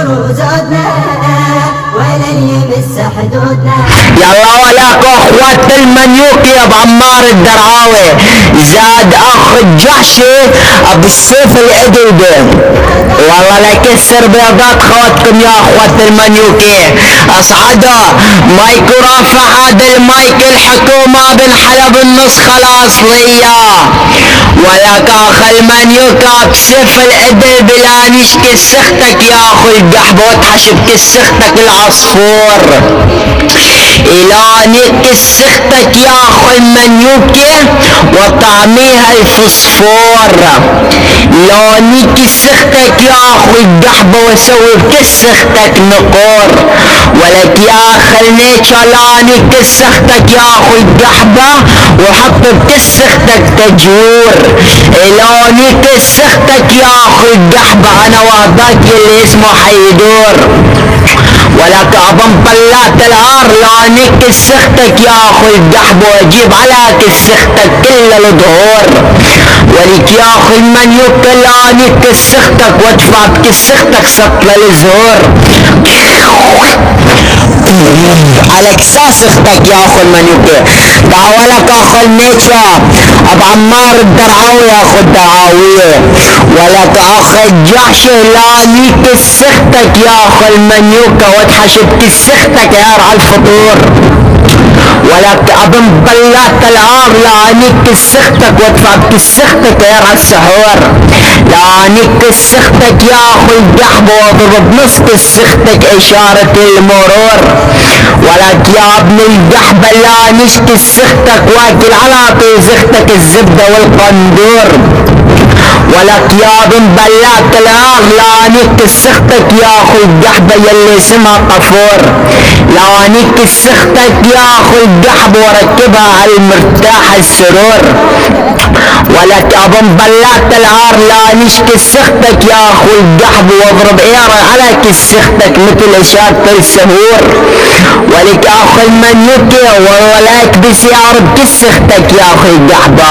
وزودنا ولن يمس حدودنا. يلا ولاك اخوات المنيوكي ابو عمار الدرعاوي زاد اخ الجحشي ابو السيف العديدي. والله لا يكسر بيضات خواتكم يا اخوات المنيوكي. اصعده مايك رافع هذا المايك الحكومة بن حلب النسخة الاصلية. ولك اخ المنيوكا بسيف العدل بلا نشكي سختك يا اخو القحبة وتحشب كسختك العصفور. إلى كسختك يا اخو المنيوكي وطعميها الفسفور. لو كسختك يا اخو القحبة وسوي بكسختك نقور. ولك يا اخي النيتشا لا كسختك يا اخو القحبة وحط بكسختك تجور. لو كسختك يا اخو القحبة انا وهذاك اللي اسمه حيدور. ولك ابن طلات العار لا كسختك يا اخو القحبة واجيب على كسختك كل الظهور. ولك يا اخو المنيوك لا كسختك وادفع بكسختك سطل الزهور. على كساختك يا اخو المنيوكي. دعوالك اخو النيتشا ابو عمار الدرعاوي يا اخو الدرعاوية. ولك اخو الجحش لا كسختك يا اخو المنيوكة وتحشب كسختك يا على الفطور. ولك ابن بلات العار لا كسختك وادفع بكسختك يا على السحور. لا كسختك يا اخو القحبة واضرب نص كسختك اشارة المرور. ولك يا ابن القحبة لا كسختك واكل على طيزختك الزبدة والقندور. ولك يا ابن بلات العار لا كسختك يا اخو القحبة يلي اسمها قفور. لا كسختك يا اخو القحبة وركبها على المرتاح السرور. ولك ابن بلات العار لا كسختك يا اخو القحبة واضرب ايرة على كسختك مثل اشارة السهور. ولك اخو المنيوكي والله لا يكبس يا رب كسختك يا اخو القحبة.